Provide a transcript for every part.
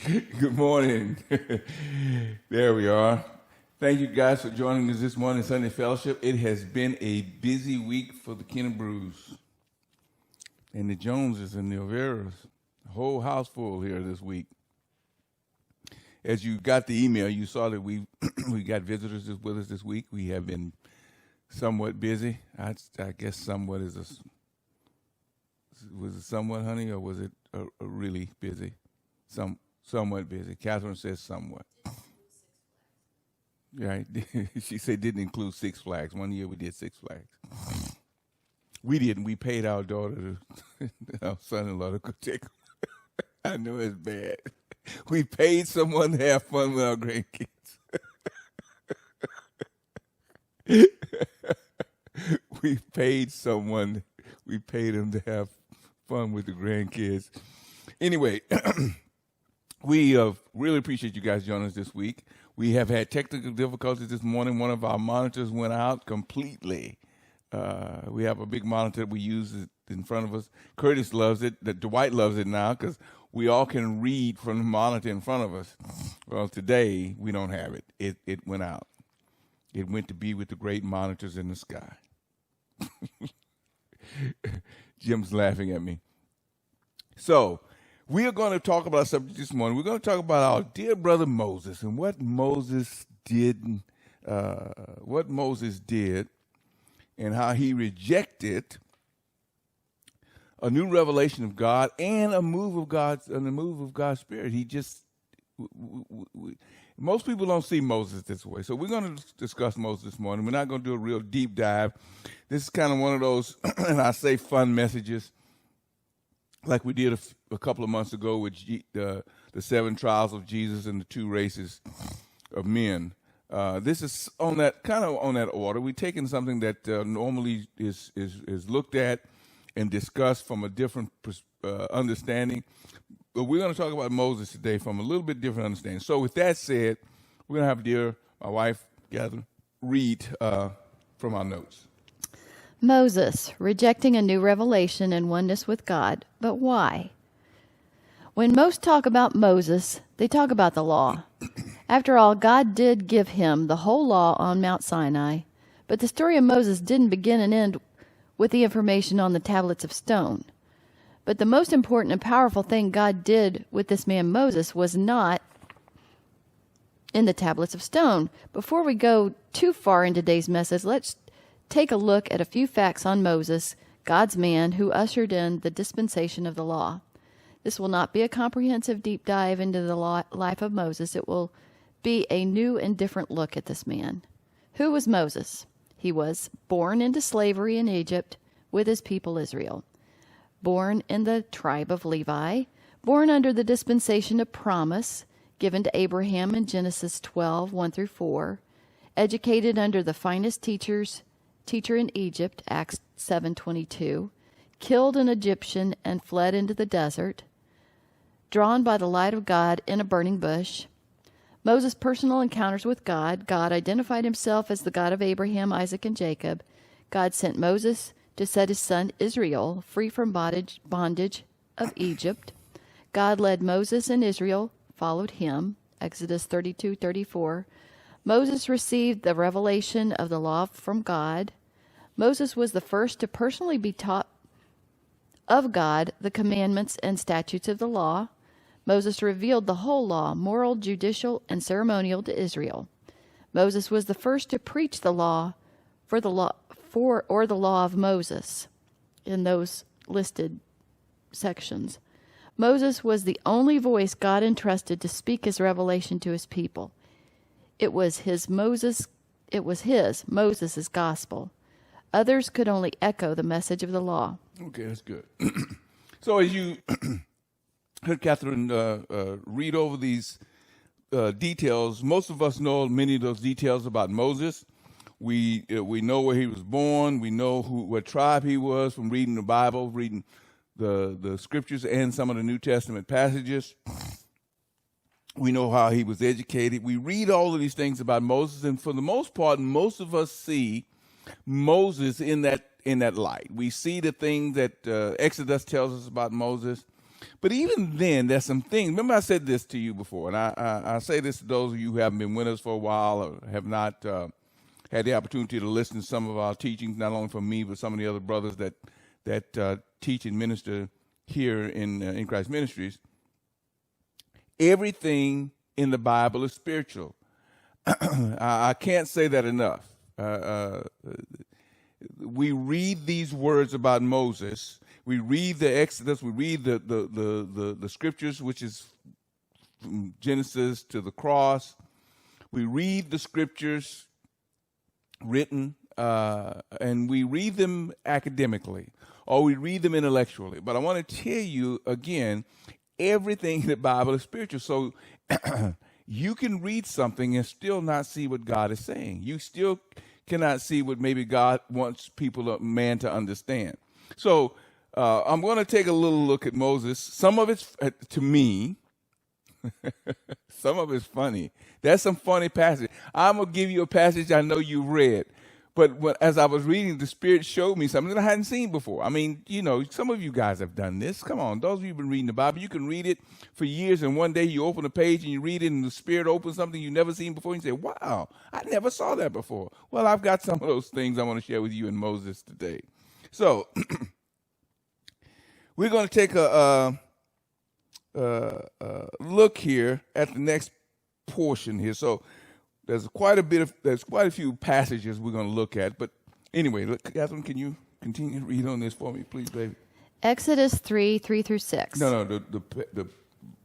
Good morning. There we are. Thank you guys for joining us this morning, Sunday Fellowship. It has been a busy week for the Kenebrews and the Joneses and the Overas. A whole house full here this week. As you got the email, you saw that we got visitors with us this week. We have been somewhat busy. I guess somewhat was it somewhat, honey, or was it a really busy? Somewhat busy. Catherine says somewhat. Right. She said didn't include Six Flags. One year we did Six Flags. We didn't. We paid our daughter, our son-in-law to go take. I know it's bad. We paid someone to have fun with our grandkids. We paid them to have fun with the grandkids. Anyway, we really appreciate you guys joining us this week. We have had technical difficulties this morning. One of our monitors went out completely. We have a big monitor we use in front of us. Curtis loves it. Dwight loves it now because we all can read from the monitor in front of us. Well, today we don't have it. It went out. It went to be with the great monitors in the sky. Jim's laughing at me. So we are going to talk about a subject this morning. We're going to talk about our dear brother Moses and what Moses did, and how he rejected a new revelation of God and a move of God's Spirit. He just most people don't see Moses this way. So we're going to discuss Moses this morning. We're not going to do a real deep dive. This is kind of one of those, and I say fun messages, like we did a couple of months ago with the 7 trials of Jesus and the 2 races of men. This is on that order. We're taking something that normally is looked at and discussed from a different understanding. But we're going to talk about Moses today from a little bit different understanding. So with that said, we're going to have my wife, Catherine, read from our notes. Moses, rejecting a new revelation and oneness with God. But why? When most talk about Moses, they talk about the law. After all, God did give him the whole law on Mt Sinai, but the story of Moses didn't begin and end with the information on the tablets of stone. But the most important and powerful thing God did with this man Moses was not in the tablets of stone. Before we go too far in today's message, let's take a look at a few facts on Moses, God's man who ushered in the dispensation of the law. This will not be a comprehensive deep dive into the life of Moses. It will be a new and different look at this man. Who was Moses? He was born into slavery in Egypt with his people Israel. Born in the tribe of Levi. Born under the dispensation of promise given to Abraham in Genesis 12, 1-4. Educated under the finest teacher in Egypt, Acts 7:22. Killed an Egyptian and fled into the desert. Drawn by the light of God in a burning bush. Moses' personal encounters with God. God identified himself as the God of Abraham, Isaac, and Jacob. God sent Moses to set his son Israel free from bondage of Egypt. God led Moses, and Israel followed him. Exodus 32:34. Moses received the revelation of the law from God. Moses was the first to personally be taught of God the commandments and statutes of the law. Moses revealed the whole law, moral, judicial, and ceremonial, to Israel. Moses was the first to preach the law the law of Moses in those listed sections. Moses was the only voice God entrusted to speak his revelation to his people. It was Moses' gospel. Others could only echo the message of the law. Okay, that's good. So as you heard Catherine read over these details, most of us know many of those details about Moses. We know where he was born. We know what tribe he was from reading the Bible, reading the scriptures and some of the New Testament passages. We know how he was educated. We read all of these things about Moses, and for the most part, most of us see Moses in that light. We see the thing that Exodus tells us about Moses. But even then, there's some things. Remember, I said this to you before, and I say this to those of you who haven't been with us for a while or have not had the opportunity to listen to some of our teachings, not only from me, but some of the other brothers that teach and minister here in Christ Ministries. Everything in the Bible is spiritual. I can't say that enough. We read these words about Moses. We read the Exodus. We read the scriptures, which is from Genesis to the cross. We read the scriptures written, and we read them academically, or we read them intellectually. But I want to tell you again, everything in the Bible is spiritual. So you can read something and still not see what God is saying. You still cannot see what maybe God wants man to understand. So I'm going to take a little look at Moses. Some of it's, to me, some of it's funny. There's some funny passage. I'm going to give you a passage I know you've read. But as I was reading, the Spirit showed me something that I hadn't seen before. I mean, some of you guys have done this. Come on, those of you who've been reading the Bible, you can read it for years, and one day you open a page and you read it, and the Spirit opens something you've never seen before, and you say, wow, I never saw that before. Well, I've got some of those things I want to share with you and Moses today. So we're going to take a look here at the next portion here. So there's quite a few passages we're going to look at. But anyway, Catherine, can you continue to read on this for me, please, baby? Exodus 3:3-6. No, the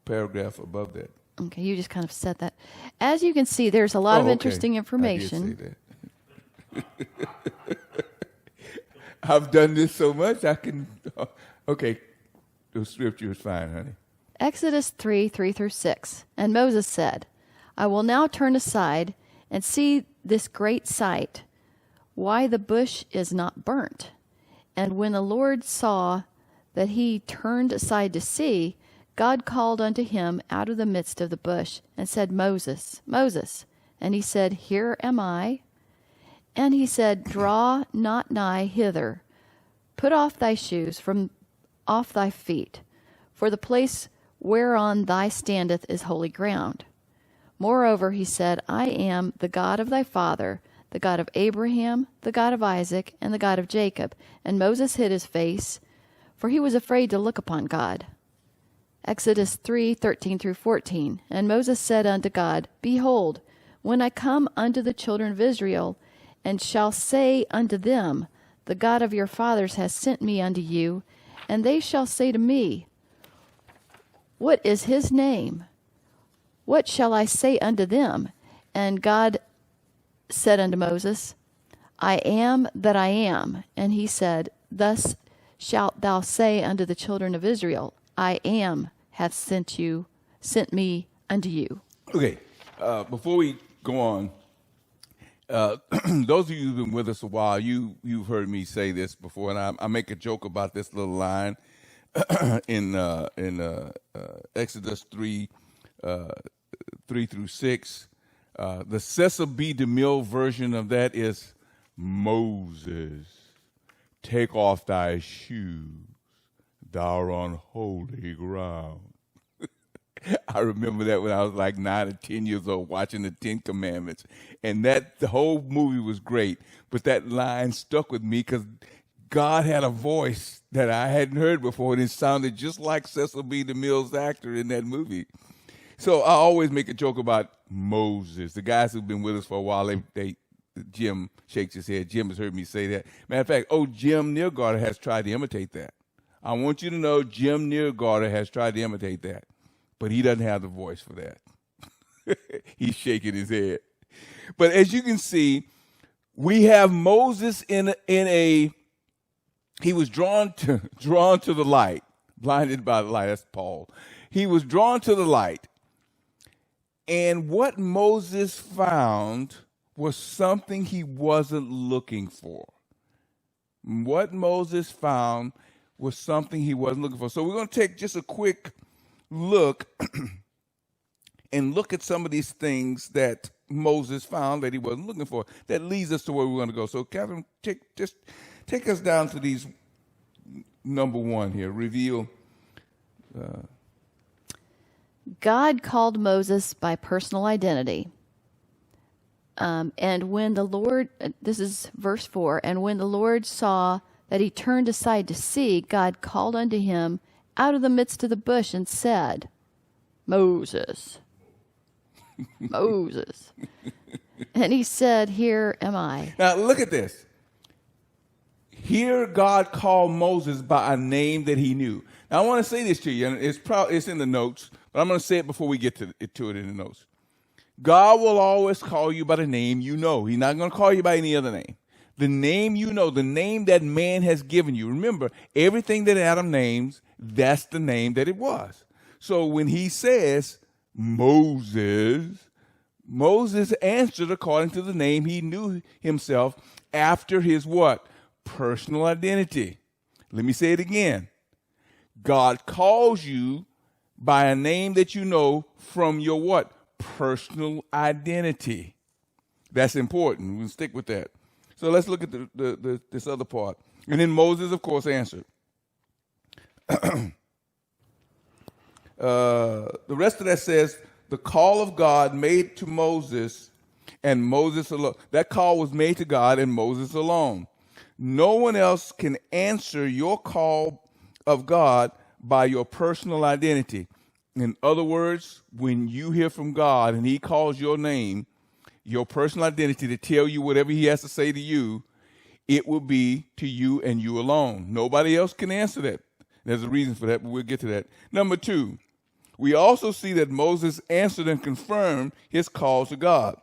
paragraph above that. Okay, you just kind of said that. As you can see, there's a lot of interesting information. I did say that. I've done this so much, I can... Okay, the scripture is fine, honey. Exodus 3:3-6. And Moses said, I will now turn aside and see this great sight, why the bush is not burnt. And when the Lord saw that he turned aside to see, God called unto him out of the midst of the bush and said, Moses, Moses. And he said, Here am I. And he said, Draw not nigh hither. Put off thy shoes from off thy feet, for the place whereon thy standeth is holy ground. Moreover, he said, I am the God of thy father, the God of Abraham, the God of Isaac, and the God of Jacob. And Moses hid his face, for he was afraid to look upon God. Exodus 3:13-14. And Moses said unto God, Behold, when I come unto the children of Israel, and shall say unto them, The God of your fathers has sent me unto you, and they shall say to me, What is his name? What shall I say unto them? And God said unto Moses, I am that I am. And he said, Thus shalt thou say unto the children of Israel, I am hath sent me unto you. Okay, before we go on, those of you who've been with us a while, you've heard me say this before, and I make a joke about this little line in Exodus 3:3-6. The Cecil B. DeMille version of that is, Moses, take off thy shoes, thou art on holy ground. I remember that when I was like 9 or 10 years old watching the 10 Commandments. And the whole movie was great. But that line stuck with me because God had a voice that I hadn't heard before, and it sounded just like Cecil B. DeMille's actor in that movie. So I always make a joke about Moses. The guys who've been with us for a while, Jim shakes his head. Jim has heard me say that. Matter of fact, Jim Neergarter has tried to imitate that. I want you to know Jim Neergarter has tried to imitate that. But he doesn't have the voice for that. He's shaking his head. But as you can see, we have Moses he was drawn to the light, blinded by the light. That's Paul. He was drawn to the light. And what Moses found was something he wasn't looking for. What Moses found was something he wasn't looking for. So we're going to take just a quick look and look at some of these things that Moses found that he wasn't looking for. That leads us to where we're going to go. So, Catherine, take us down to these number one here. Reveal God called Moses by personal identity. And when the Lord, this is verse 4, and when the Lord saw that he turned aside to see, God called unto him out of the midst of the bush and said, Moses, Moses. And he said, Here am I. Now, look at this. Here, God called Moses by a name that he knew. Now, I want to say this to you, and it's in the notes, but I'm going to say it before we get to it in the notes. God will always call you by the name you know. He's not going to call you by any other name. The name you know, the name that man has given you. Remember, everything that Adam names, that's the name that it was. So when he says Moses answered according to the name he knew himself after his what? Personal identity. Let me say it again. God calls you by a name that you know from your what? Personal identity. That's important. We'll stick with that. So let's look at this other part. And then Moses, of course, answered. The rest of that says, the call of God made to Moses and Moses alone. That call was made to God and Moses alone. No one else can answer your call of God by your personal identity. In other words, when you hear from God and he calls your name, your personal identity to tell you whatever he has to say to you, it will be to you and you alone. Nobody else can answer that. There's a reason for that, but we'll get to that. Number 2, we also see that Moses answered and confirmed his call to God.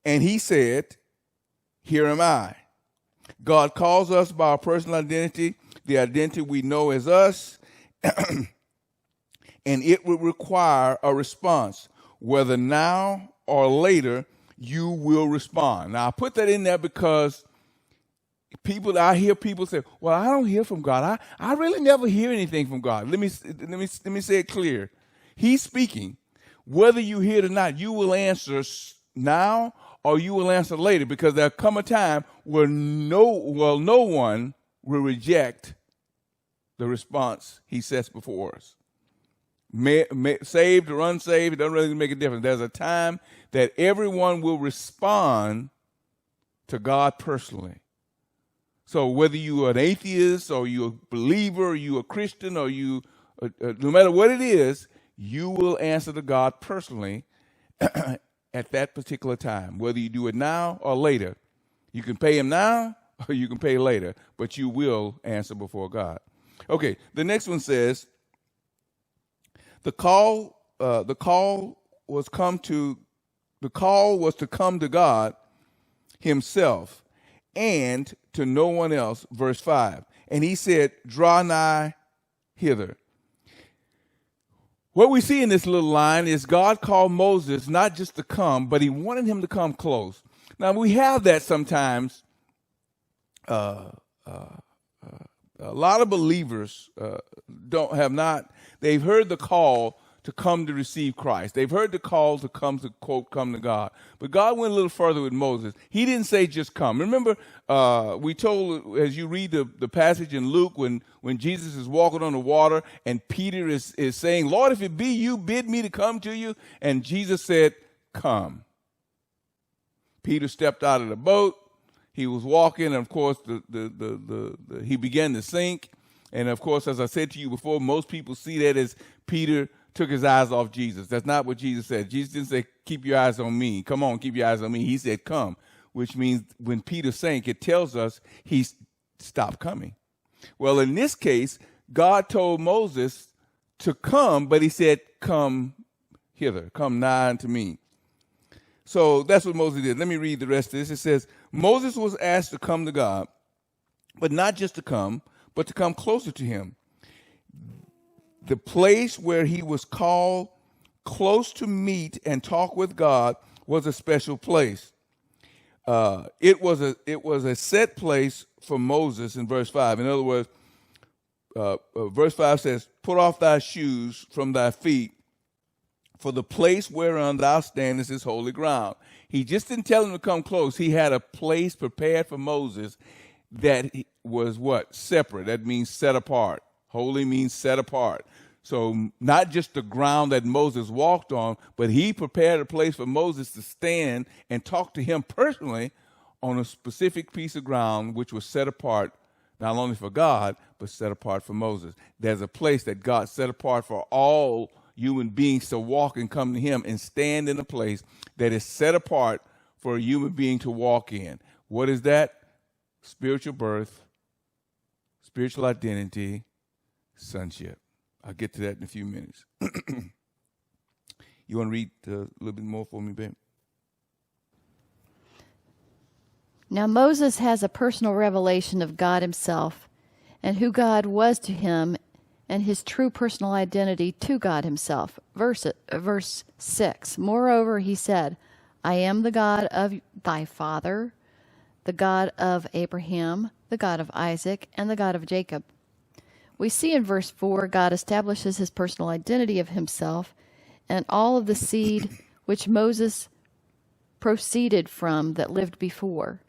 And he said, Here am I. God calls us by our personal identity, the identity we know as us, and it will require a response. Whether now or later, you will respond. Now, I put that in there because I hear people say, well, I don't hear from God. I really never hear anything from God. Let me say it clear. He's speaking. Whether you hear it or not, you will answer now or you will answer later, because there'll come a time where no one will reject the response he sets before us. Saved or unsaved, it doesn't really make a difference. There's a time that everyone will respond to God personally. So whether you are an atheist or you're a believer or you're a Christian or no matter what it is, you will answer to God personally at that particular time, whether you do it now or later. You can pay him now or you can pay later, but you will answer before God. Okay, the next one says, the call was to come to God himself and to no one else, verse 5. And he said, Draw nigh hither. What we see in this little line is God called Moses not just to come, but he wanted him to come close. Now, we have that sometimes. A lot of believers they've heard the call to come to receive Christ. They've heard the call to come to, quote, come to God. But God went a little further with Moses. He didn't say just come. Remember, we told, as you read the passage in Luke, when Jesus is walking on the water and Peter is saying, Lord, if it be you, bid me to come to you. And Jesus said, come. Peter stepped out of the boat. He was walking, and of course, he began to sink. And of course, as I said to you before, most people see that as Peter took his eyes off Jesus. That's not what Jesus said. Jesus didn't say, keep your eyes on me. Come on, keep your eyes on me. He said, come, which means when Peter sank, it tells us he stopped coming. Well, in this case, God told Moses to come, but he said, come hither, come nigh unto me. So that's what Moses did. Let me read the rest of this. It says, Moses was asked to come to God, but not just to come, but to come closer to him. The place where he was called close to meet and talk with God was a special place. It was a set place for Moses in verse 5. In other words, verse 5 says, put off thy shoes from thy feet, for the place whereon thou standest is holy ground. He just didn't tell him to come close. He had a place prepared for Moses that was what? Separate. That means set apart. Holy means set apart. So not just the ground that Moses walked on, but he prepared a place for Moses to stand and talk to him personally on a specific piece of ground which was set apart not only for God, but set apart for Moses. There's a place that God set apart for all human beings to walk and come to him and stand in a place that is set apart for a human being to walk in. What is that? Spiritual birth, spiritual identity, sonship. I'll get to that in a few minutes. You want to read a little bit more for me, babe? Now Moses has a personal revelation of God himself and who God was to him and his true personal identity to God himself. Verse 6, moreover, he said, I am the God of thy father, the God of Abraham, the God of Isaac, and the God of Jacob. We see in verse 4, God establishes his personal identity of himself and all of the seed which Moses proceeded from that lived before.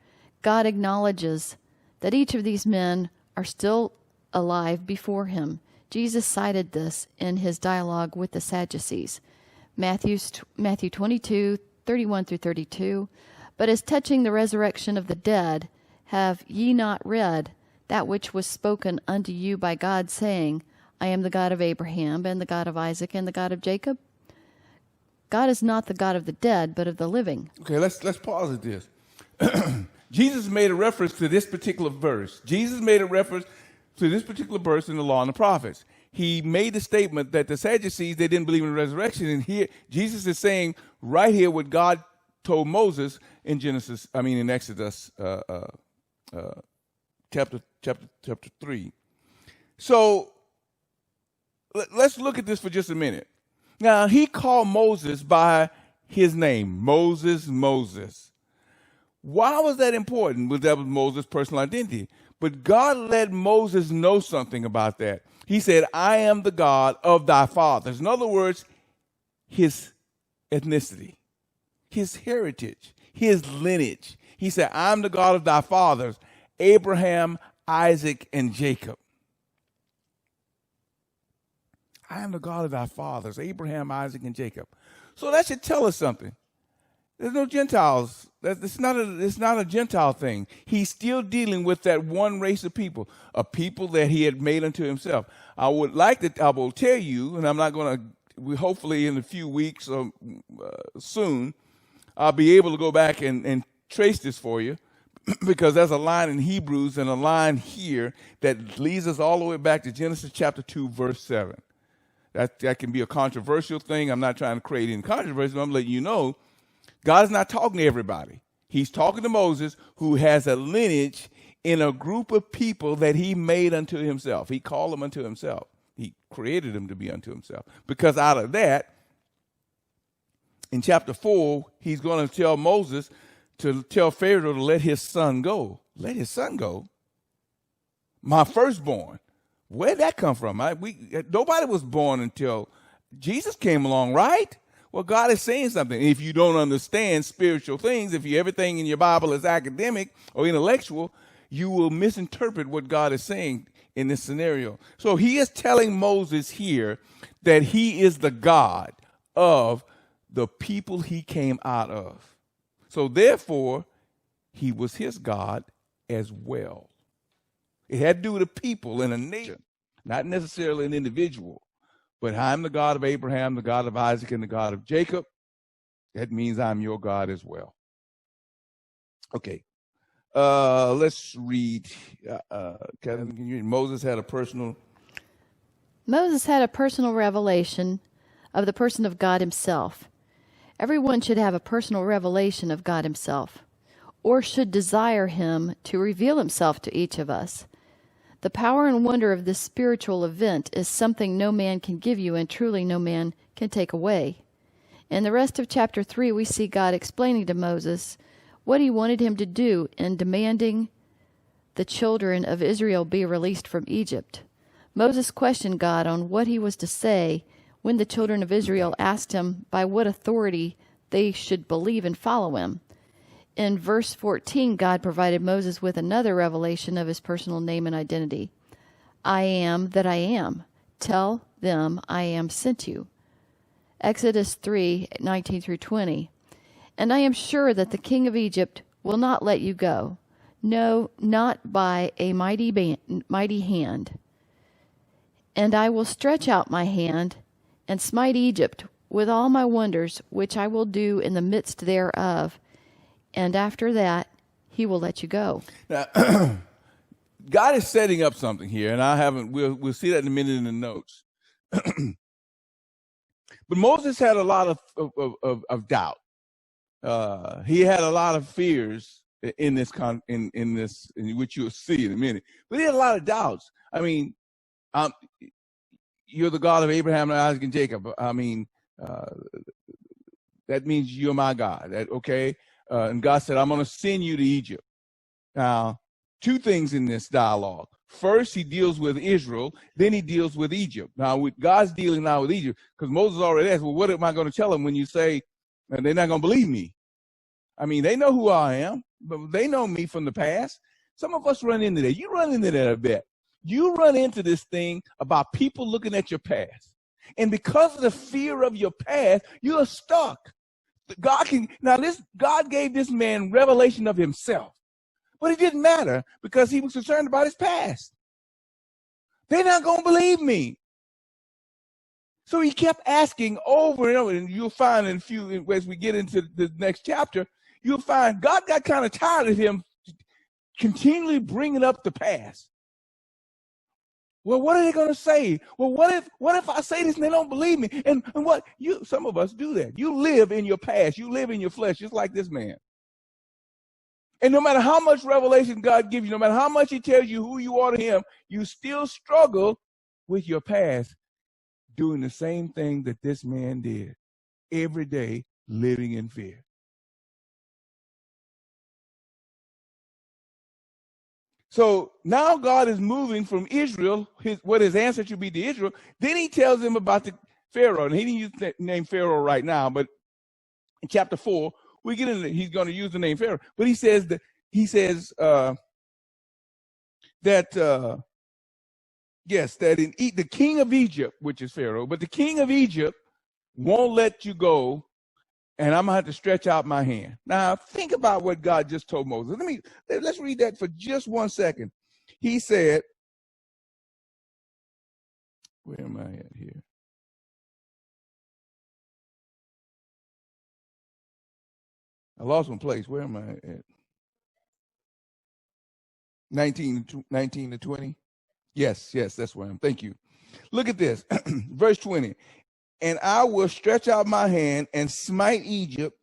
God acknowledges that each of these men are still alive before him. Jesus cited this in his dialogue with the Sadducees. Matthew 22, 31 through 32. But as touching the resurrection of the dead, have ye not read that which was spoken unto you by God, saying, I am the God of Abraham, and the God of Isaac, and the God of Jacob? God is not the God of the dead, but of the living. Okay, let's pause at this. Jesus made a reference to this particular verse. Jesus made a reference to this particular verse in the law and the prophets. He made the statement that the Sadducees, they didn't believe in the resurrection. And here, Jesus is saying right here what God told Moses in Exodus chapter 3. So let's look at this for just a minute. Now, he called Moses by his name, Moses. Why was that important? Well, that was Moses' personal identity. But God let Moses know something about that. He said, I am the God of thy fathers. In other words, his ethnicity, his heritage, his lineage. He said, I'm the God of thy fathers, Abraham, Isaac, and Jacob. I am the God of thy fathers, Abraham, Isaac, and Jacob. So that should tell us something. There's no Gentiles. It's not a Gentile thing. He's still dealing with that one race of people, a people that he had made unto himself. I will tell you, and I'm not going to, hopefully in a few weeks or soon, I'll be able to go back and trace this for you, because there's a line in Hebrews and a line here that leads us all the way back to Genesis chapter 2, verse 7. That can be a controversial thing. I'm not trying to create any controversy, but I'm letting you know God is not talking to everybody. He's talking to Moses, who has a lineage in a group of people that he made unto himself. He called them unto himself. He created them to be unto himself. Because out of that, in chapter 4, he's going to tell Moses to tell Pharaoh to let his son go. Let his son go? My firstborn. Where'd that come from? Nobody was born until Jesus came along, right? Well, God is saying something. If you don't understand spiritual things, if everything in your Bible is academic or intellectual, you will misinterpret what God is saying in this scenario. So he is telling Moses here that he is the God of the people he came out of. So therefore, he was his God as well. It had to do with a people and a nation, not necessarily an individual. But I'm the God of Abraham, the God of Isaac, and the God of Jacob. That means I'm your God as well. Okay. Let's read. Kevin, can you read? Moses had a personal revelation of the person of God himself. Everyone should have a personal revelation of God himself, or should desire him to reveal himself to each of us. The power and wonder of this spiritual event is something no man can give you, and truly no man can take away. In the rest of chapter 3, we see God explaining to Moses what he wanted him to do in demanding the children of Israel be released from Egypt. Moses questioned God on what he was to say when the children of Israel asked him by what authority they should believe and follow him. In verse 14, God provided Moses with another revelation of his personal name and identity. I am that I am. Tell them I am sent you. Exodus 3:19 through 20. And I am sure that the king of Egypt will not let you go. No, not by a mighty hand. And I will stretch out my hand and smite Egypt with all my wonders, which I will do in the midst thereof. And after that, he will let you go. Now, God is setting up something here, and we'll see that in a minute in the notes. But Moses had a lot of doubt. He had a lot of fears in which you'll see in a minute. But he had a lot of doubts. I mean, you're the God of Abraham, Isaac, and Jacob. I mean, that means you're my God. Okay? And God said, I'm going to send you to Egypt. Now, two things in this dialogue. First, he deals with Israel. Then he deals with Egypt. Now, God's dealing now with Egypt because Moses already asked, well, what am I going to tell them when you say they're not going to believe me? I mean, they know who I am, but they know me from the past. Some of us run into that. You run into that a bit. You run into this thing about people looking at your past. And because of the fear of your past, you're stuck. God gave this man revelation of himself. But it didn't matter because he was concerned about his past. They're not going to believe me. So he kept asking over and over, and you'll find as we get into the next chapter, you'll find God got kind of tired of him continually bringing up the past. Well, what are they going to say? Well, what if I say this and they don't believe me? And some of us do that. You live in your past. You live in your flesh, just like this man. And no matter how much revelation God gives you, no matter how much he tells you who you are to him, you still struggle with your past, doing the same thing that this man did every day, living in fear. So now God is moving from Israel, what his answer should be to Israel. Then he tells him about the Pharaoh. And he didn't use the name Pharaoh right now, but in chapter 4, we get into he's going to use the name Pharaoh. But he says that the king of Egypt, which is Pharaoh, but the king of Egypt won't let you go, and I'm going to have to stretch out my hand. Now, think about what God just told Moses. Let's read that for just 1 second. He said, where am I at here? I lost my place. Where am I at? 19 to 20? Yes, that's where I am. Thank you. Look at this. Verse 20. And I will stretch out my hand and smite Egypt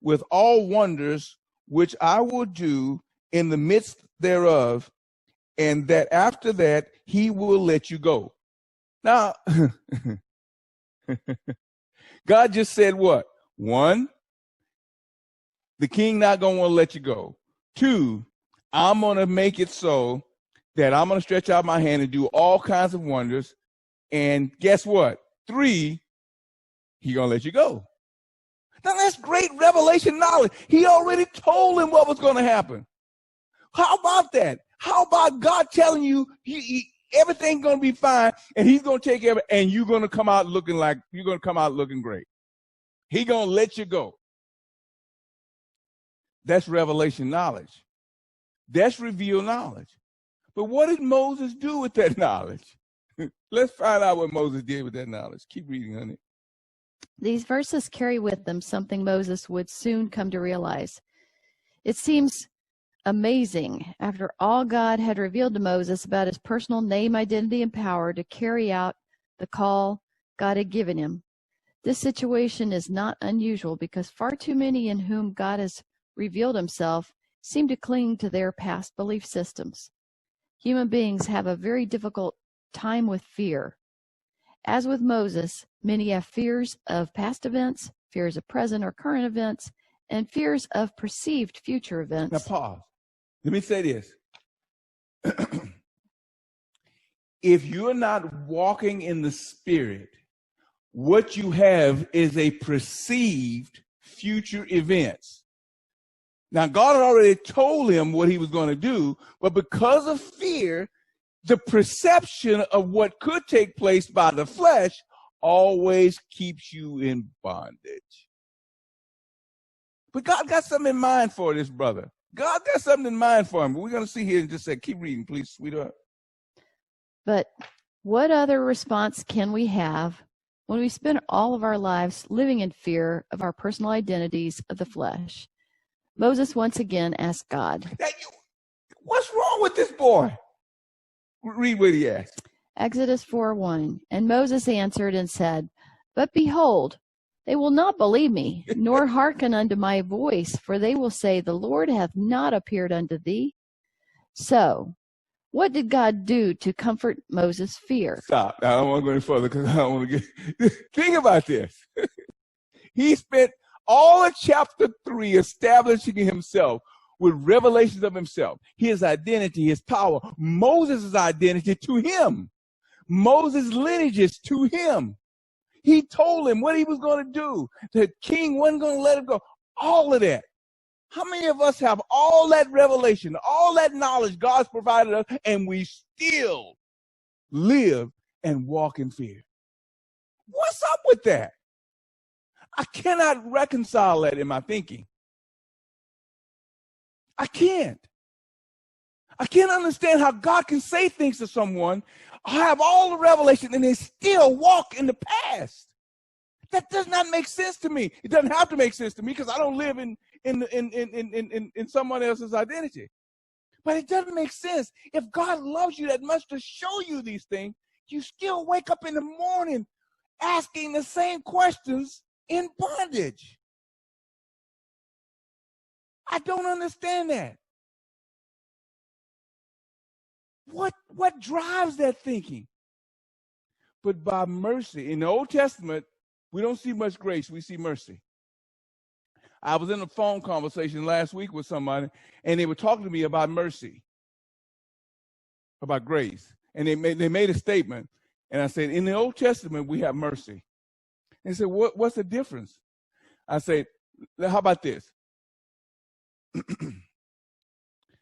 with all wonders, which I will do in the midst thereof, and that after that he will let you go. Now, God just said what? 1, the king not going to want to let you go. 2, I'm going to make it so that I'm going to stretch out my hand and do all kinds of wonders. And guess what? 3, he going to let you go. Now that's great revelation knowledge. He already told him what was going to happen. How about that? How about God telling you everything's going to be fine and he's going to take care of it and you're going to come out looking great. He's going to let you go. That's revelation knowledge. That's revealed knowledge. But what did Moses do with that knowledge? Let's find out what Moses did with that knowledge. Keep reading, honey. These verses carry with them something Moses would soon come to realize. It seems amazing, after all God had revealed to Moses about his personal name, identity, and power to carry out the call God had given him. This situation is not unusual because far too many in whom God has revealed himself seem to cling to their past belief systems. Human beings have a very difficult time with fear. As with Moses, many have fears of past events, fears of present or current events, and fears of perceived future events. Now pause. Let me say this. If you're not walking in the Spirit, what you have is a perceived future events. Now, God had already told him what he was going to do, but because of fear, the perception of what could take place by the flesh always keeps you in bondage. But God got something in mind for this brother. God got something in mind for him. We're going to see here in just a second. Keep reading, please, sweetheart. But what other response can we have when we spend all of our lives living in fear of our personal identities of the flesh? Moses once again asked God, what's wrong with this boy? Read what he asked. Exodus 4:1. And Moses answered and said, But behold, they will not believe me, nor hearken unto my voice, for they will say, The Lord hath not appeared unto thee. So, what did God do to comfort Moses' fear? Stop. I don't want to go any further because I don't want to get... Think about this. He spent all of chapter 3 establishing himself with revelations of himself, his identity, his power, Moses' identity to him, Moses' lineages to him. He told him what he was going to do. The king wasn't going to let him go. All of that. How many of us have all that revelation, all that knowledge God's provided us, and we still live and walk in fear? What's up with that? I cannot reconcile that in my thinking. I can't. I can't understand how God can say things to someone, have all the revelation, and they still walk in the past. That does not make sense to me. It doesn't have to make sense to me because I don't live in someone else's identity. But it doesn't make sense. If God loves you that much to show you these things, you still wake up in the morning asking the same questions in bondage. I don't understand that. What drives that thinking? But by mercy, in the Old Testament, we don't see much grace, we see mercy. I was in a phone conversation last week with somebody, and they were talking to me about mercy, about grace. And they made a statement, and I said, in the Old Testament, we have mercy. And they said, what's the difference? I said, how about this?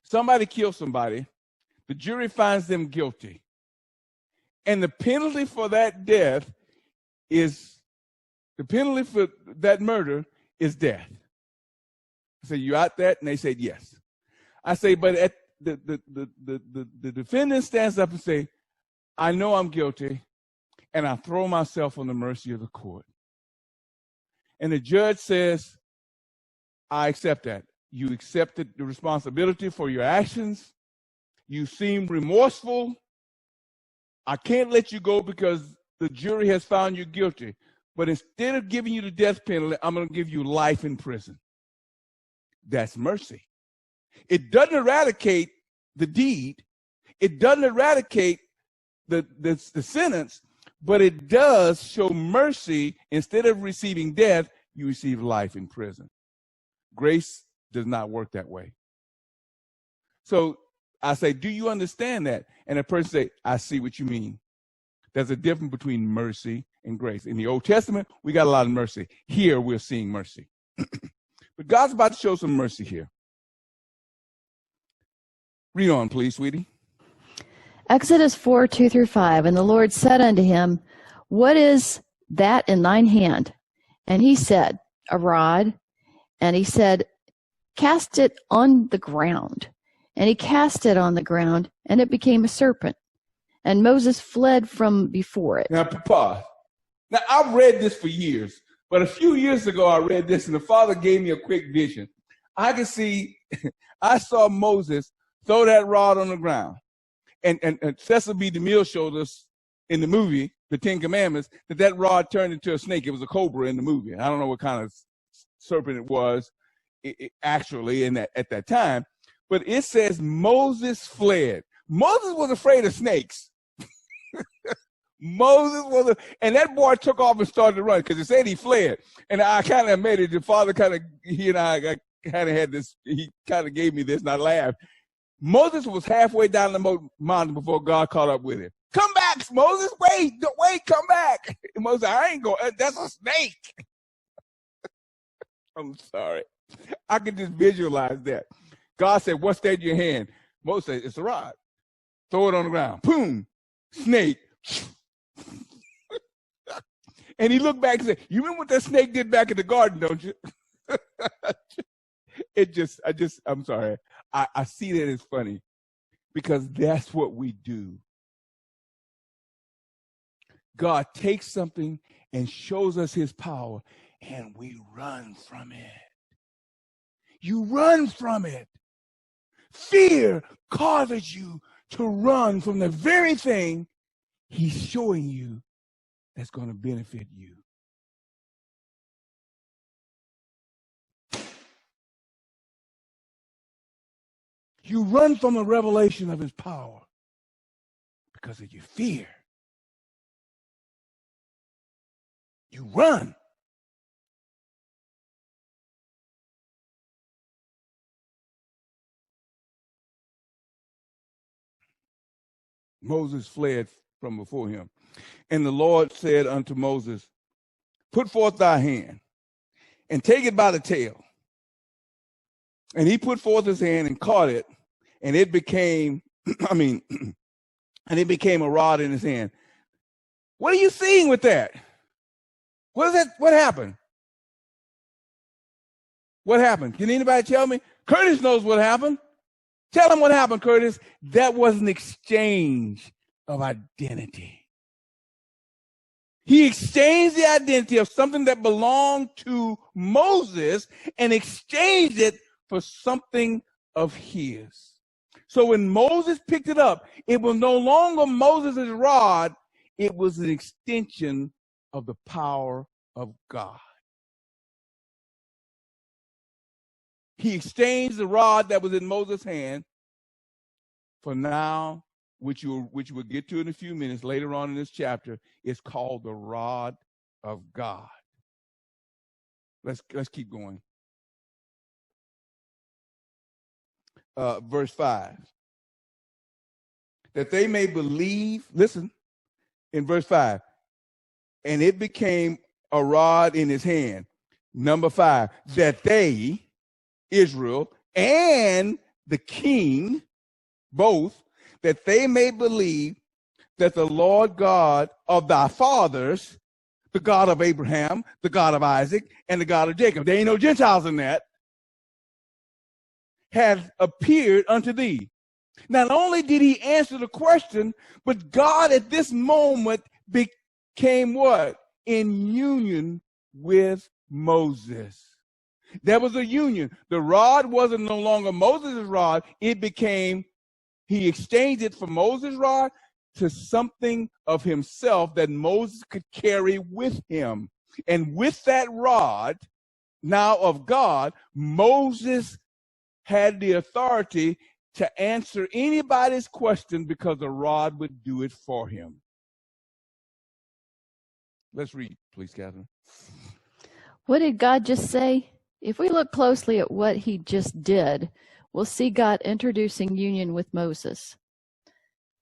Somebody kills somebody, the jury finds them guilty, and the penalty for that death is, the penalty for that murder is death. I said, you out that? And they said, yes. I say, but at the defendant stands up and say, I know I'm guilty, and I throw myself on the mercy of the court. And the judge says, I accept that. You accepted the responsibility for your actions. You seem remorseful. I can't let you go because the jury has found you guilty. But instead of giving you the death penalty, I'm going to give you life in prison. That's mercy. It doesn't eradicate the deed. It doesn't eradicate the sentence, but it does show mercy. Instead of receiving death, you receive life in prison. Grace does not work that way. So I say, do you understand that? And the person say, I see what you mean. There's a difference between mercy and grace. In the Old Testament, we got a lot of mercy. Here, we're seeing mercy. But God's about to show some mercy here. Read on, please, sweetie. Exodus 4:2-5. And the Lord said unto him, What is that in thine hand? And he said, A rod. And he said, Cast it on the ground. And he cast it on the ground, and it became a serpent. And Moses fled from before it. Now, pause. Now, I've read this for years, but a few years ago, I read this, and the Father gave me a quick vision. I could see, I saw Moses throw that rod on the ground. And Cecil B. DeMille showed us in the movie, The Ten Commandments, that rod turned into a snake. It was a cobra in the movie. I don't know what kind of serpent it was actually at that time. But it says Moses fled. Moses was afraid of snakes. And that boy took off and started to run because it said he fled. And I kind of made it. The Father he and I kind of had this, he kind of gave me this, and I laughed. Moses was halfway down the mountain before God caught up with him. Come back, Moses. Wait, come back. And Moses, I ain't going, that's a snake. I'm sorry. I can just visualize that. God said, what's that in your hand? Moses said, it's a rod. Throw it on the ground. Boom. Snake. And he looked back and said, you remember what that snake did back in the garden, don't you? I'm sorry. I see that as funny because that's what we do. God takes something and shows us his power, and we run from it. You run from it. Fear causes you to run from the very thing he's showing you that's going to benefit you. You run from the revelation of his power because of your fear. You run. Moses fled from before him. And the Lord said unto Moses, put forth thy hand and take it by the tail. And he put forth his hand and caught it, and it became, and it became a rod in his hand. What are you seeing with that? What is that? What happened? What happened? Can anybody tell me? Curtis knows what happened. Tell him what happened, Curtis. That was an exchange of identity. He exchanged the identity of something that belonged to Moses and exchanged it for something of his. So when Moses picked it up, it was no longer Moses' rod. It was an extension of the power of God. He exchanged the rod that was in Moses' hand for now, which we'll get to in a few minutes later on in this chapter, is called the rod of God. Let's keep going. Verse 5. That they may believe, listen, in verse 5, and it became a rod in his hand. Number 5, that they, Israel, and the king, both, that they may believe that the Lord God of thy fathers, the God of Abraham, the God of Isaac, and the God of Jacob, there ain't no Gentiles in that, has appeared unto thee. Not only did he answer the question, but God at this moment became what? In union with Moses. There was a union. The rod wasn't no longer Moses' rod. It became, he exchanged it from Moses' rod to something of himself that Moses could carry with him. And with that rod, now of God, Moses had the authority to answer anybody's question because the rod would do it for him. Let's read, please, Catherine. What did God just say? If we look closely at what he just did, we'll see God introducing union with Moses.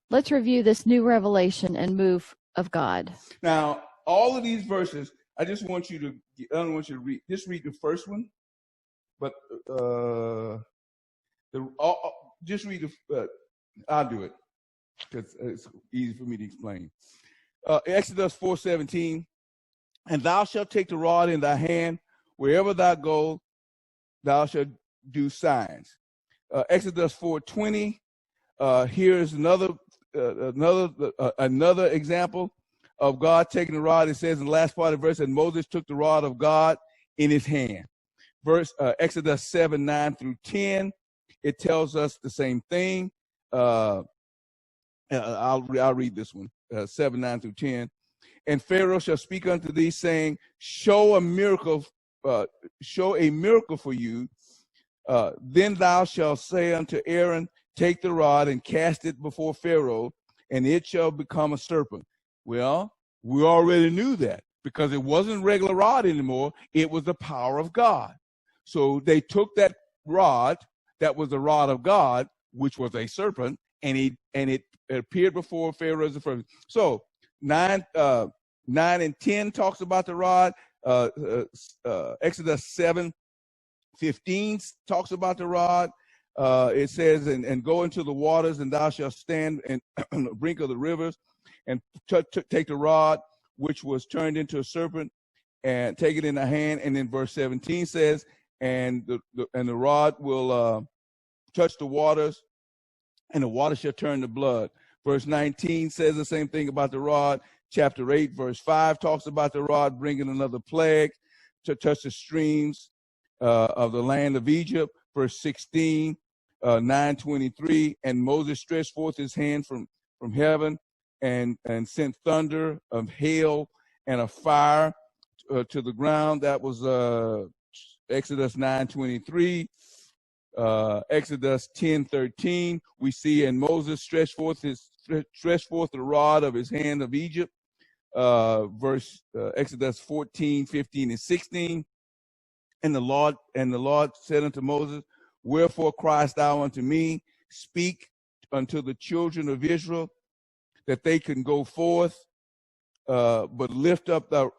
Let's review this new revelation and move of God. Now, all of these verses, I don't want you to read, just read the first one, but just read the, I'll do it because it's easy for me to explain. Exodus 4:17, and thou shalt take the rod in thy hand, wherever thou go, thou shalt do signs. Exodus 4:20, here is another example of God taking the rod. It says in the last part of the verse, and Moses took the rod of God in his hand. Exodus 7:9-10, it tells us the same thing. I'll read this one, 7:9-10. And Pharaoh shall speak unto thee, saying, show a miracle for you. Then thou shalt say unto Aaron, take the rod and cast it before Pharaoh, and it shall become a serpent. Well, we already knew that because it wasn't regular rod anymore. It was the power of God. So they took that rod that was the rod of God, which was a serpent, and it appeared before Pharaoh as a serpent. So 9 and 10 talks about the rod. Exodus 7:15 talks about the rod. it says, and go into the waters, and thou shalt stand on the brink of the rivers, and take the rod, which was turned into a serpent, and take it in the hand. And then verse 17 says, and the rod will touch the waters, and the water shall turn to blood. Verse 19 says the same thing about the rod. Chapter 8, verse 5 talks about the rod bringing another plague to touch the streams of the land of Egypt. Verse 16, 9:23, and Moses stretched forth his hand from heaven and sent thunder of hail and a fire to the ground. That was Exodus 9:23. Exodus 10:13, we see, and Moses stretched forth the rod of his hand of Egypt. Exodus 14, 15, and 16. And the Lord said unto Moses, wherefore criest thou unto me? Speak unto the children of Israel that they can go forth, but lift up the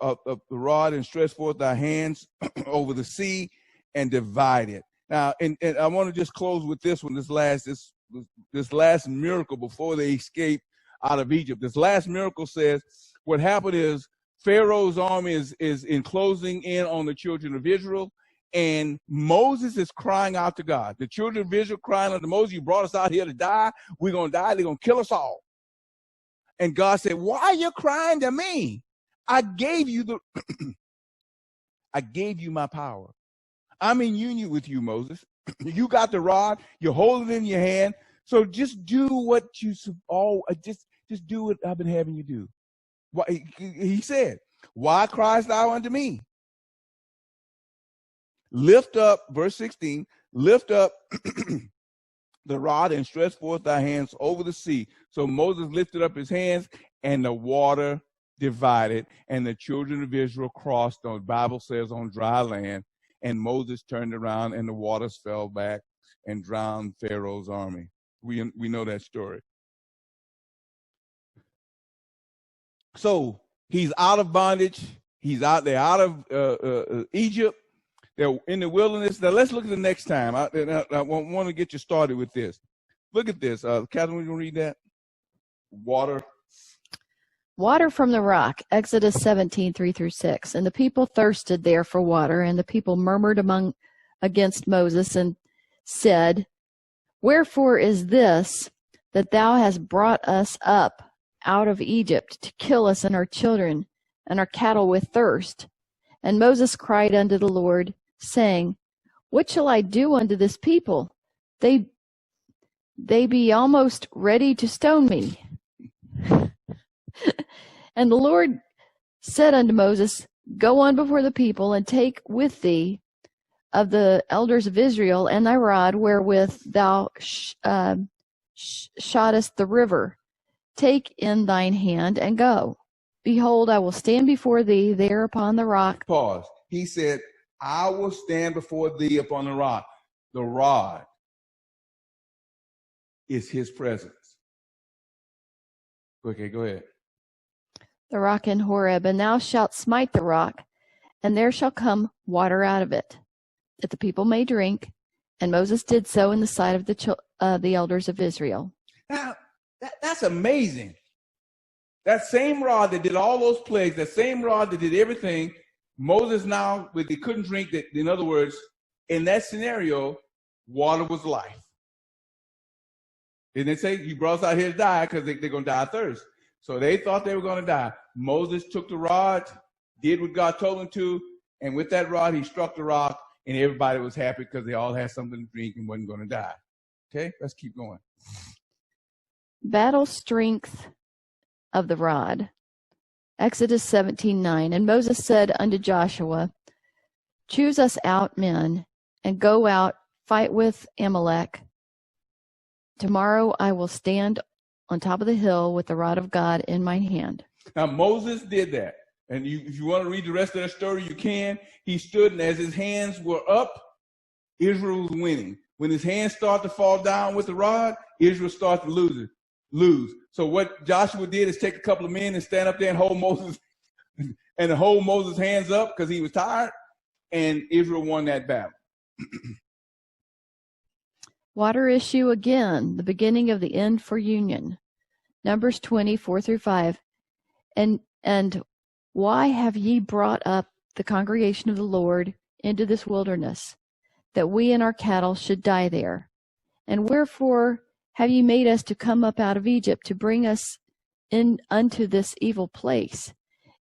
rod and stretch forth thy hands over the sea and divide it. Now, and I want to just close with this one, this last miracle before they escape out of Egypt. This last miracle says what happened is Pharaoh's army is enclosing in on the children of Israel, and Moses is crying out to God. The children of Israel crying out to Moses, you brought us out here to die. We're going to die. They're going to kill us all. And God said, why are you crying to me? I gave you I gave you my power. I'm in union with you, Moses. You got the rod. You hold it in your hand. So just do what you just do what I've been having you do. He said, why criest thou unto me? Lift up, verse 16, lift up the rod and stretch forth thy hands over the sea. So Moses lifted up his hands, and the water divided, and the children of Israel crossed, the Bible says, on dry land. And Moses turned around, and the waters fell back and drowned Pharaoh's army. We know that story. So he's out of bondage. They're out of Egypt. They're in the wilderness. Now let's look at the next time. I want to get you started with this. Look at this. Catherine, you want to read that? Water from the rock, Exodus 17, 3-6. And the people thirsted there for water, and the people murmured against Moses and said, wherefore is this that thou hast brought us up out of Egypt to kill us and our children and our cattle with thirst? And Moses cried unto the Lord, saying, what shall I do unto this people? They be almost ready to stone me. And the Lord said unto Moses, go on before the people, and take with thee of the elders of Israel and thy rod wherewith thou shottest the river. Take in thine hand and go. Behold, I will stand before thee there upon the rock. Pause. He said, I will stand before thee upon the rock. The rod is his presence. Okay, go ahead. The rock in Horeb, and thou shalt smite the rock, and there shall come water out of it, that the people may drink. And Moses did so in the sight of the elders of Israel. Now, that's amazing. That same rod that did all those plagues, that same rod that did everything, Moses now, they couldn't drink that. In other words, in that scenario, water was life. Didn't it say you brought us out here to die because they're going to die of thirst? So they thought they were going to die. Moses took the rod, did what God told him to, and with that rod, he struck the rock, and everybody was happy because they all had something to drink and wasn't going to die. Okay, let's keep going. Battle strength of the rod. Exodus 17:9. And Moses said unto Joshua, choose us out men, and go out, fight with Amalek. Tomorrow I will stand on top of the hill with the rod of God in my hand. Now Moses did that. And if you want to read the rest of that story, you can. He stood, and as his hands were up, Israel was winning. When his hands started to fall down with the rod, Israel started to lose. So what Joshua did is take a couple of men and stand up there and hold Moses' hands up because he was tired, and Israel won that battle. Water issue again, the beginning of the end for union. Numbers 20:4-5. And why have ye brought up the congregation of the Lord into this wilderness, that we and our cattle should die there? And wherefore have ye made us to come up out of Egypt, to bring us in unto this evil place?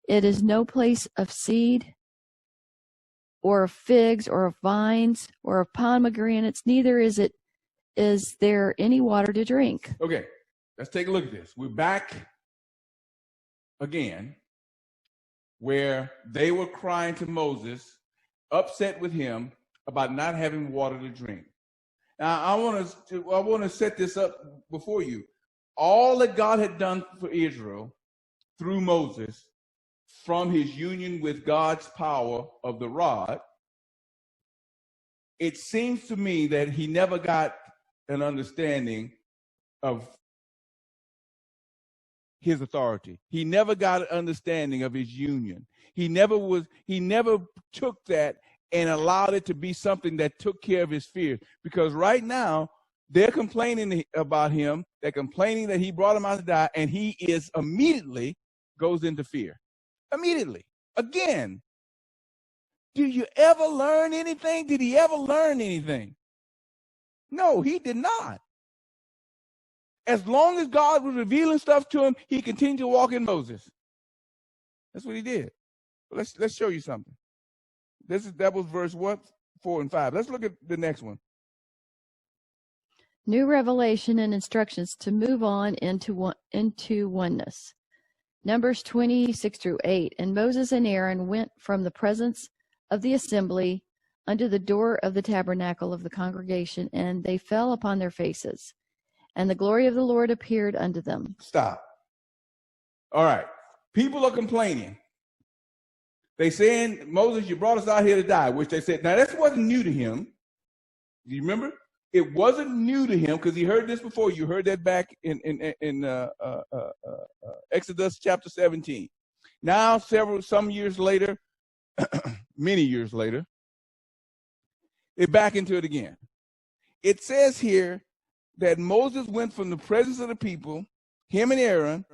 It is no place of seed, or of figs, or of vines, or of pomegranates, neither is there any water to drink. Okay, let's take a look at this. We're back again where they were crying to Moses, upset with him about not having water to drink. Now, I want to set this up before you. All that God had done for Israel through Moses, from his union with God's power of the rod, it seems to me that he never got an understanding of his authority. He never got an understanding of his union. He never took that and allowed it to be something that took care of his fears. Because right now, they're complaining about him. They're complaining that he brought them out to die, and he is immediately goes into fear. Immediately. Again. Do you ever learn anything? Did he ever learn anything? No, he did not. As long as God was revealing stuff to him, he continued to walk in Moses. That's what he did. But let's show you something. That was verse 4 and 5. Let's look at the next one. New revelation and instructions to move on into oneness. Numbers 26-8. And Moses and Aaron went from the presence of the assembly unto the door of the tabernacle of the congregation, and they fell upon their faces. And the glory of the Lord appeared unto them. Stop. All right. People are complaining. They saying, Moses, you brought us out here to die, which they said. Now, that wasn't new to him. Do you remember? It wasn't new to him because he heard this before. You heard that back in Exodus chapter 17. Now, some years later, many years later, they're back into it again. It says here that Moses went from the presence of the people, him and Aaron,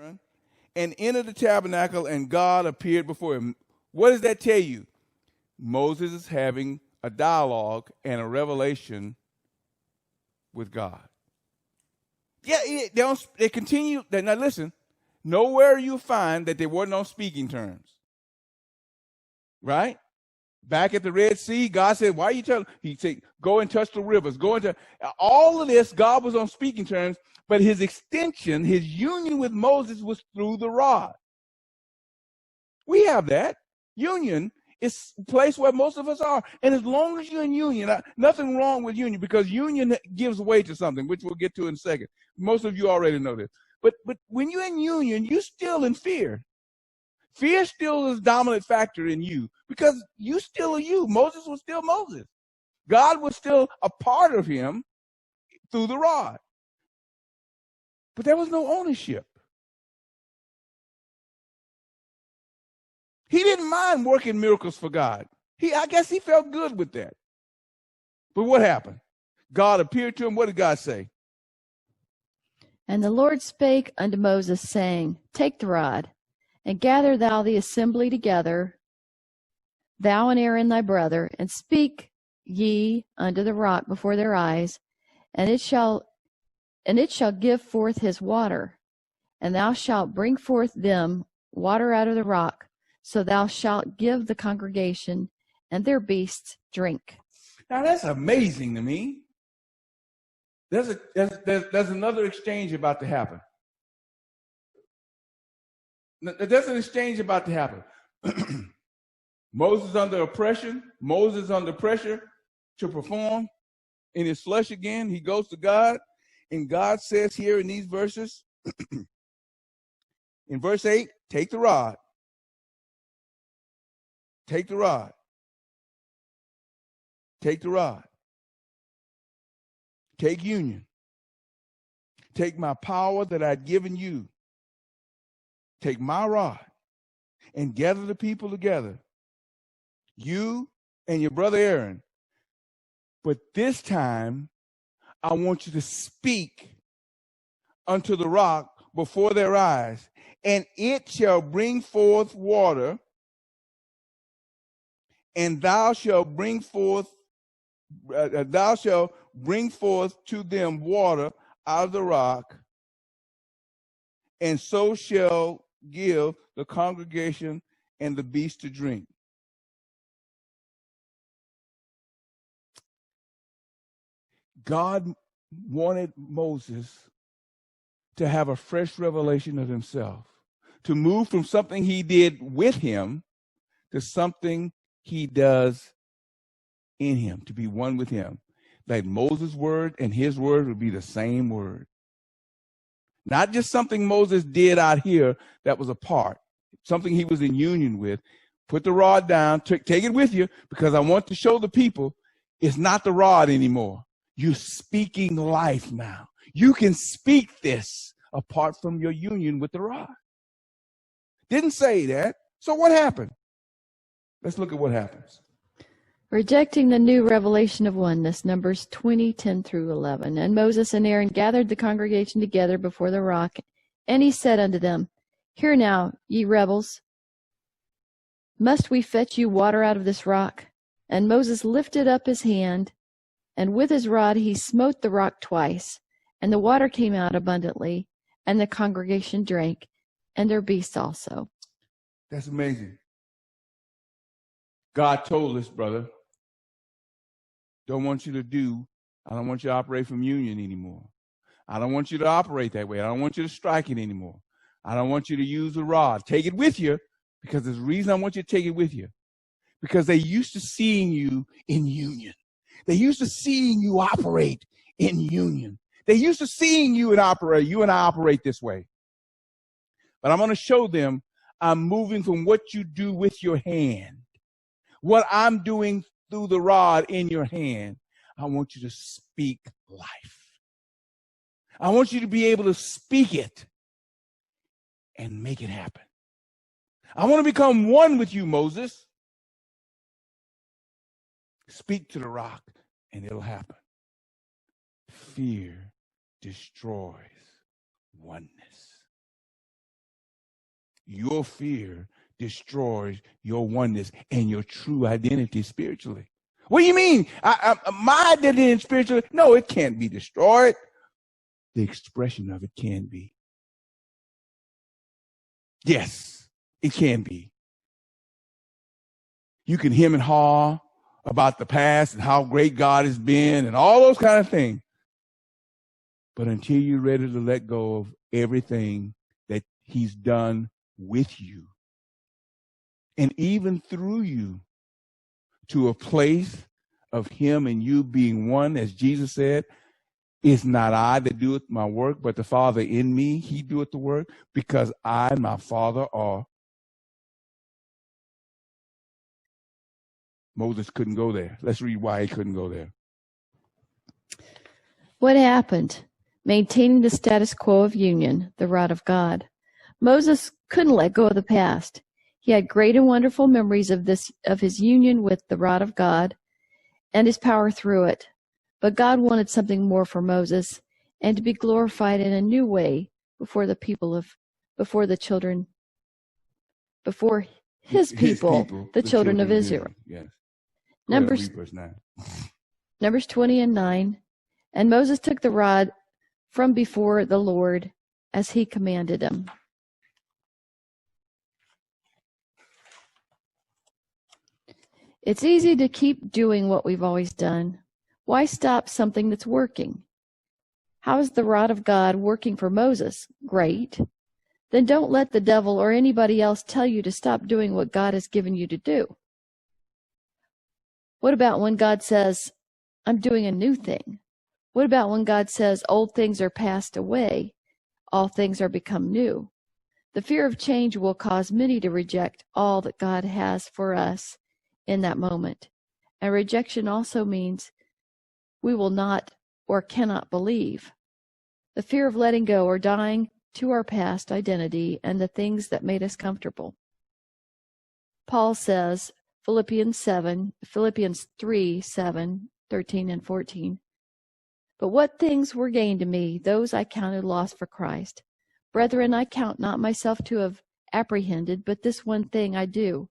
and entered the tabernacle, and God appeared before him. What does that tell you? Moses is having a dialogue and a revelation with God. Yeah, they continue. Now listen, nowhere you find that they weren't on speaking terms. Right? Back at the Red Sea, God said, why are you telling? He said, go and touch the rivers. Go into all of this. God was on speaking terms, but his extension, his union with Moses was through the rod. We have that. Union is a place where most of us are. And as long as you're in union, nothing wrong with union, because union gives way to something, which we'll get to in a second. Most of you already know this. But when you're in union, you're still in fear. Fear still is a dominant factor in you because you still are you. Moses was still Moses. God was still a part of him through the rod. But there was no ownership. He didn't mind working miracles for God. I guess he felt good with that. But what happened? God appeared to him. What did God say? And the Lord spake unto Moses, saying, take the rod, and gather thou the assembly together, thou and Aaron thy brother, and speak ye unto the rock before their eyes, and it shall give forth his water, and thou shalt bring forth them water out of the rock, so thou shalt give the congregation and their beasts drink. Now that's amazing to me. There's another exchange about to happen. There's an exchange about to happen. Moses under oppression. Moses under pressure to perform in his flesh again. He goes to God, and God says here in these verses, in verse 8, take the rod. Take the rod. Take the rod. Take union. Take my power that I'd given you. Take my rod and gather the people together, you and your brother Aaron. But this time, I want you to speak unto the rock before their eyes, and it shall bring forth water, and thou shalt bring forth to them water out of the rock, and so shall give the congregation and the beast to drink. God wanted Moses to have a fresh revelation of himself, to move from something he did with him to something he does in him, to be one with him. Like Moses' word and his word would be the same word. Not just something Moses did out here that was apart, something he was in union with. Put the rod down, take it with you, because I want to show the people it's not the rod anymore. You're speaking life now. You can speak this apart from your union with the rod. Didn't say that. So what happened? Let's look at what happens. Rejecting the new revelation of oneness, Numbers 20, 10 through 11. And Moses and Aaron gathered the congregation together before the rock, and he said unto them, Hear now, ye rebels, must we fetch you water out of this rock? And Moses lifted up his hand, and with his rod he smote the rock twice, and the water came out abundantly, and the congregation drank, and their beasts also. That's amazing. God told us, brother, I don't want you to operate from union anymore. I don't want you to operate that way. I don't want you to strike it anymore. I don't want you to use the rod. Take it with you, because there's a reason I want you to take it with you. Because they used to seeing you in union. They used to seeing you operate in union. They used to seeing you and I operate this way. But I'm going to show them I'm moving from what you do with your hand, what I'm doing through the rod in your hand. I want you to speak life. I want you to be able to speak it and make it happen. I want to become one with you, Moses. Speak to the rock and it'll happen. Fear destroys oneness. Your fear destroys your oneness and your true identity spiritually. What do you mean? My identity spiritually? No, it can't be destroyed. The expression of it can be. Yes, it can be. You can hem and haw about the past and how great God has been and all those kind of things. But until you're ready to let go of everything that he's done with you and even through you to a place of him and you being one, as Jesus said, it's not I that doeth my work, but the Father in me, he doeth the work, because I and my Father are. Moses couldn't go there. Let's read why he couldn't go there. What happened? Maintaining the status quo of union, the rod of God. Moses couldn't let go of the past. He had great and wonderful memories of his union with the rod of God and his power through it. But God wanted something more for Moses, and to be glorified in a new way before his people, the children of Israel. Yes. Numbers 20 and 9. And Moses took the rod from before the Lord as he commanded him. It's easy to keep doing what we've always done. Why stop something that's working? How is the rod of God working for Moses? Great. Then don't let the devil or anybody else tell you to stop doing what God has given you to do. What about when God says, I'm doing a new thing? What about when God says, old things are passed away, all things are become new? The fear of change will cause many to reject all that God has for us in that moment. And rejection also means we will not or cannot believe. The fear of letting go or dying to our past identity and the things that made us comfortable. Paul says, Philippians 3, 7, 13, and 14, But what things were gain to me, those I counted loss for Christ. Brethren, I count not myself to have apprehended, but this one thing I do,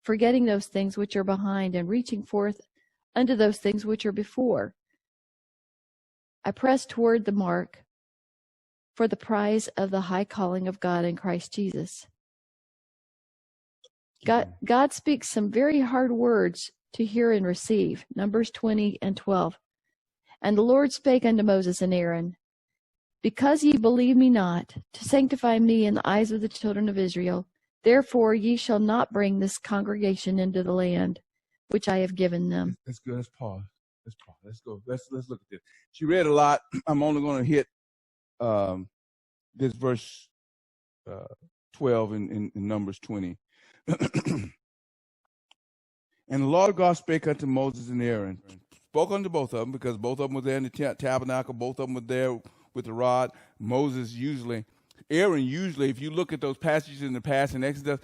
forgetting those things which are behind, and reaching forth unto those things which are before. I press toward the mark for the prize of the high calling of God in Christ Jesus. God speaks some very hard words to hear and receive. Numbers 20 and 12. And the Lord spake unto Moses and Aaron, because ye believe me not, to sanctify me in the eyes of the children of Israel, therefore ye shall not bring this congregation into the land which I have given them. That's good. Let's pause. Let's go. Let's look at this. She read a lot. I'm only going to hit this verse 12 in Numbers 20. And the Lord God spake unto Moses and Aaron, spoke unto both of them, because both of them were there in the tabernacle, both of them were there with the rod. Aaron usually, if you look at those passages in the past in Exodus,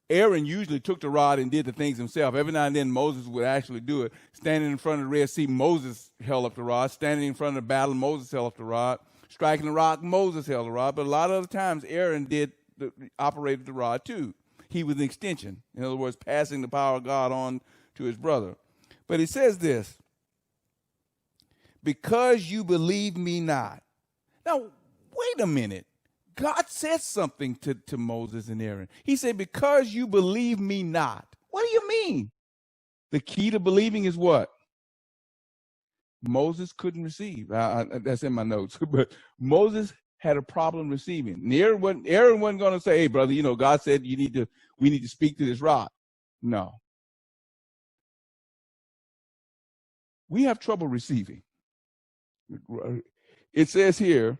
Aaron usually took the rod and did the things himself. Every now and then Moses would actually do it. Standing in front of the Red Sea, Moses held up the rod. Standing in front of the battle, Moses held up the rod. Striking the rock, Moses held the rod. But a lot of other times, Aaron operated the rod too. He was an extension. In other words, passing the power of God on to his brother. But he says this, because you believe me not. Now, wait a minute. God said something to Moses and Aaron. He said, because you believe me not. What do you mean? The key to believing is what? Moses couldn't receive. That's in my notes. But Moses had a problem receiving. And Aaron wasn't going to say, hey, brother, God said we need to speak to this rock. No. We have trouble receiving. It says here,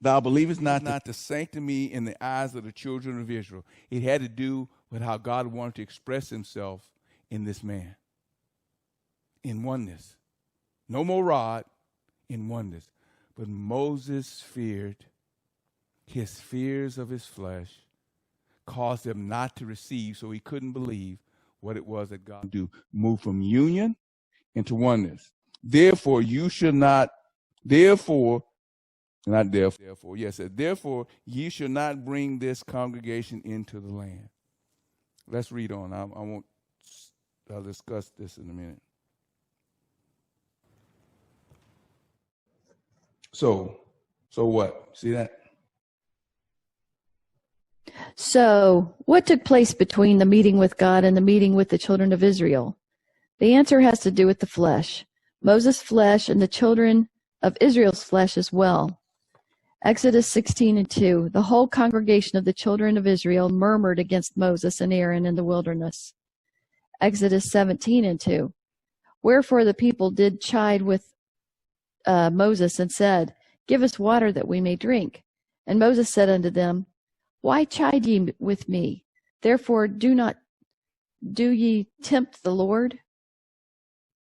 thou believest not to sanctify me in the eyes of the children of Israel. It had to do with how God wanted to express himself in this man. In oneness. No more rod, in oneness. But Moses feared. His fears of his flesh caused him not to receive, so he couldn't believe what it was that God would do. Move from union into oneness. Therefore, ye should not bring this congregation into the land. Let's read on. I'll discuss this in a minute. So what? See that? So, what took place between the meeting with God and the meeting with the children of Israel? The answer has to do with the flesh. Moses' flesh and the children of Israel's flesh as well. Exodus 16 and 2. The whole congregation of the children of Israel murmured against Moses and Aaron in the wilderness. Exodus 17 and 2. Wherefore the people did chide with Moses and said, give us water that we may drink. And Moses said unto them, why chide ye with me? Therefore do ye tempt the Lord?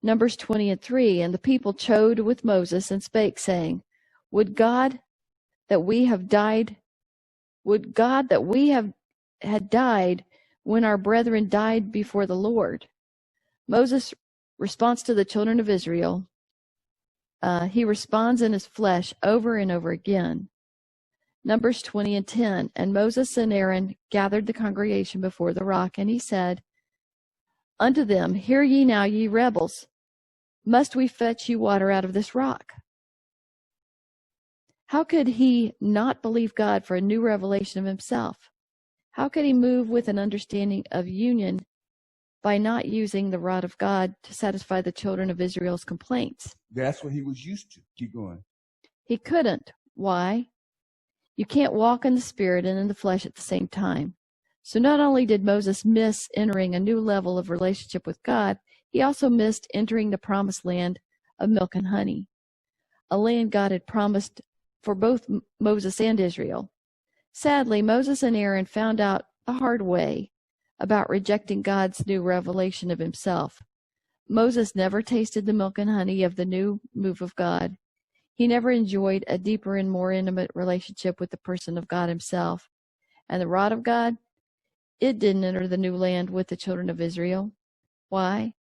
Numbers 20 and 3. And the people chode with Moses and spake, saying, Would God that we had died when our brethren died before the Lord. Moses' response to the children of Israel, he responds in his flesh over and over again. Numbers 20 and 10. And Moses and Aaron gathered the congregation before the rock, and he said unto them, Hear ye now, ye rebels, must we fetch you water out of this rock? How could he not believe God for a new revelation of himself? How could he move with an understanding of union by not using the rod of God to satisfy the children of Israel's complaints? That's what he was used to. Keep going. He couldn't. Why? You can't walk in the spirit and in the flesh at the same time. So not only did Moses miss entering a new level of relationship with God, he also missed entering the promised land of milk and honey, a land God had promised for both Moses and Israel. Sadly, Moses and Aaron found out the hard way about rejecting God's new revelation of himself. Moses never tasted the milk and honey of the new move of God. He never enjoyed a deeper and more intimate relationship with the person of God himself. And the rod of God, it didn't enter the new land with the children of Israel. Why?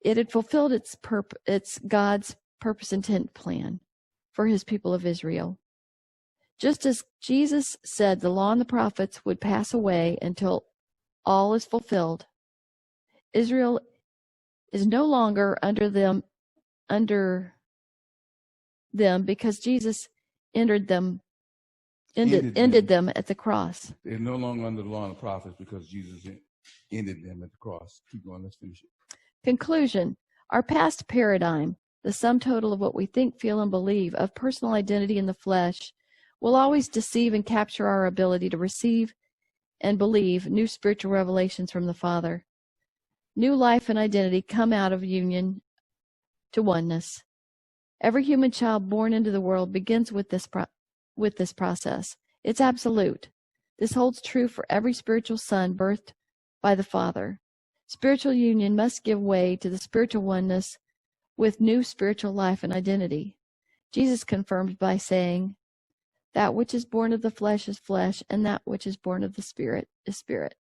It had fulfilled its God's purpose, intent, plan for his people of Israel. Just as Jesus said the law and the prophets would pass away until all is fulfilled, Israel is no longer under them because Jesus ended them at the cross. They're no longer under the law and the prophets because Jesus ended them at the cross. Keep going, let's finish it. Conclusion. Our past paradigm, the sum total of what we think, feel, and believe of personal identity in the flesh, will always deceive and capture our ability to receive and believe new spiritual revelations from the Father. New life and identity come out of union to oneness. Every human child born into the world begins with this process. It's absolute. This holds true for every spiritual son birthed by the Father. Spiritual union must give way to the spiritual oneness with new spiritual life and identity. Jesus confirms by saying, "That which is born of the flesh is flesh, and that which is born of the Spirit is spirit."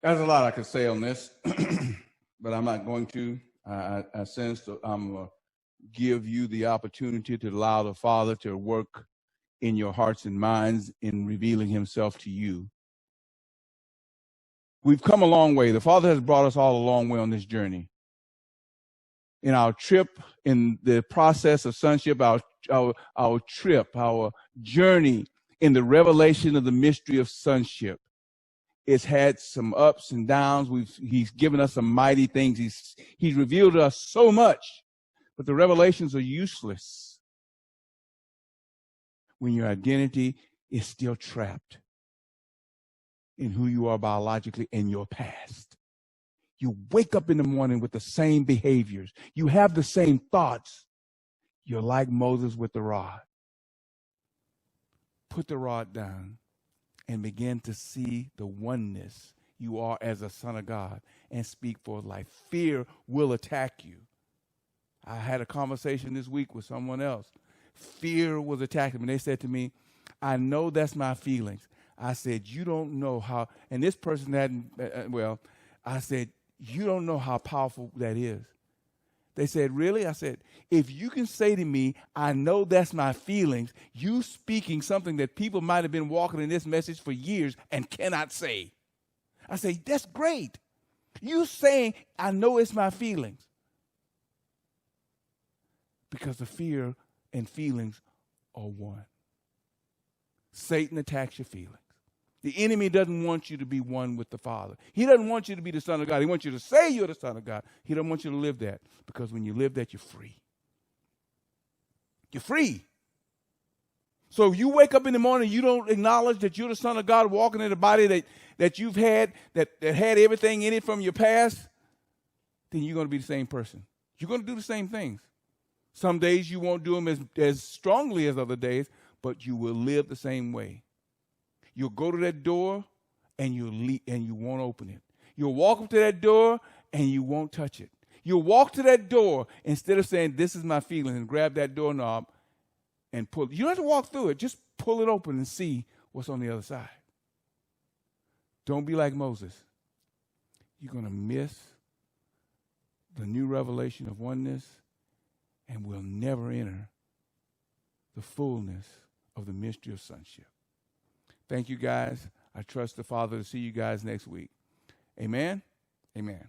There's a lot I could say on this, but I'm not going to. I sense that I'm going to give you the opportunity to allow the Father to work in your hearts and minds in revealing himself to you. We've come a long way. The Father has brought us all a long way on this journey. In our trip, in the process of sonship, our trip, our journey in the revelation of the mystery of sonship, it's had some ups and downs. He's given us some mighty things. He's revealed to us so much, but the revelations are useless when your identity is still trapped in who you are biologically and your past. You wake up in the morning with the same behaviors. You have the same thoughts. You're like Moses with the rod. Put the rod down and begin to see the oneness you are as a son of God and speak for life. Fear will attack you. I had a conversation this week with someone else. Fear was attacking me. They said to me, "I know that's my feelings." I said, "You don't know how," and this person hadn't, I said, "You don't know how powerful that is." They said, "Really?" I said, "If you can say to me, 'I know that's my feelings,' you speaking something that people might have been walking in this message for years and cannot say." I say, "That's great. You saying, 'I know it's my feelings.'" Because the fear and feelings are one. Satan attacks your feelings. The enemy doesn't want you to be one with the Father. He doesn't want you to be the Son of God. He wants you to say you're the Son of God. He doesn't want you to live that, because when you live that, you're free. You're free. So if you wake up in the morning, you don't acknowledge that you're the Son of God walking in a body that you've had, that had everything in it from your past, then you're going to be the same person. You're going to do the same things. Some days you won't do them as strongly as other days, but you will live the same way. You'll go to that door and you won't open it. You'll walk up to that door and you won't touch it. You'll walk to that door instead of saying, "This is my feeling," and grab that doorknob and pull it. You don't have to walk through it. Just pull it open and see what's on the other side. Don't be like Moses. You're going to miss the new revelation of oneness and will never enter the fullness of the mystery of sonship. Thank you, guys. I trust the Father to see you guys next week. Amen? Amen.